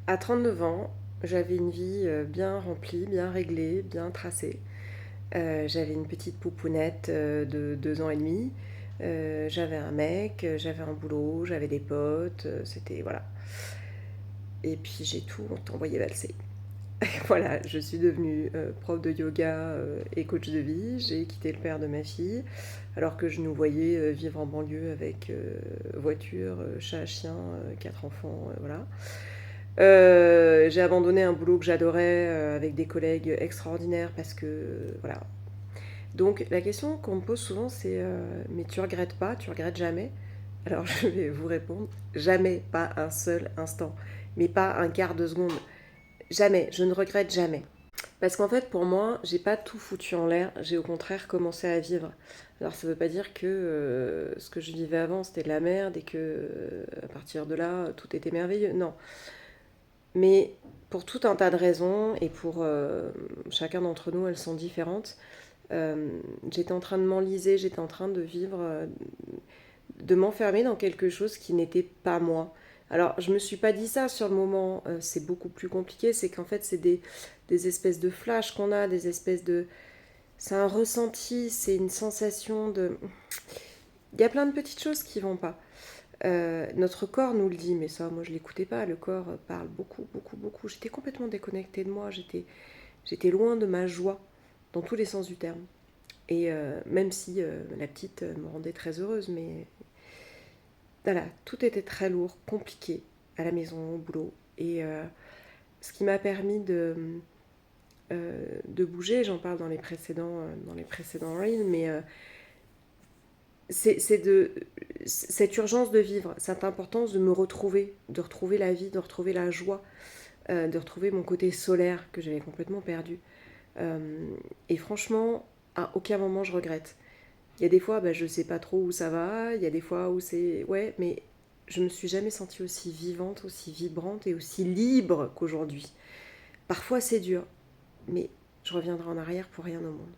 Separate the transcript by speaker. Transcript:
Speaker 1: À 39 ans, j'avais une vie bien remplie, bien réglée, bien tracée. J'avais une petite poupounette de 2 ans et demi. J'avais un mec, j'avais un boulot, j'avais des potes, c'était voilà. Et puis j'ai tout envoyé valser. Voilà, je suis devenue prof de yoga et coach de vie. J'ai quitté le père de ma fille, alors que je nous voyais vivre en banlieue avec voiture, chat, chien, 4 enfants, voilà. J'ai abandonné un boulot que j'adorais avec des collègues extraordinaires parce que voilà. Donc la question qu'on me pose souvent c'est mais tu regrettes pas, tu regrettes jamais? Alors je vais vous répondre jamais, pas un seul instant, mais pas un quart de seconde. Jamais, je ne regrette jamais. Parce qu'en fait, pour moi, j'ai pas tout foutu en l'air, j'ai au contraire commencé à vivre. Alors ça veut pas dire que ce que je vivais avant c'était de la merde et que à partir de là tout était merveilleux. Non. Mais pour tout un tas de raisons, et pour chacun d'entre nous, elles sont différentes, j'étais en train de m'enliser, j'étais en train de vivre, de m'enfermer dans quelque chose qui n'était pas moi. Alors, je me suis pas dit ça sur le moment, c'est beaucoup plus compliqué, c'est qu'en fait, c'est des espèces de flashs qu'on a, des espèces de... C'est un ressenti, c'est une sensation de... Il y a plein de petites choses qui vont pas. Notre corps nous le dit, mais ça, moi, je l'écoutais pas. Le corps parle beaucoup, beaucoup, beaucoup. J'étais complètement déconnectée de moi. J'étais loin de ma joie, dans tous les sens du terme. Et même si la petite me rendait très heureuse, mais voilà, tout était très lourd, compliqué, à la maison, au boulot. Et ce qui m'a permis de bouger, j'en parle dans les précédents reels, mais c'est de cette urgence de vivre, cette importance de me retrouver, de retrouver la vie, de retrouver la joie, de retrouver mon côté solaire que j'avais complètement perdu. Et franchement, à aucun moment je regrette. Il y a des fois, bah, je sais pas trop où ça va, il y a des fois où c'est... Ouais, mais je me suis jamais sentie aussi vivante, aussi vibrante et aussi libre qu'aujourd'hui. Parfois c'est dur, mais je reviendrai en arrière pour rien au monde.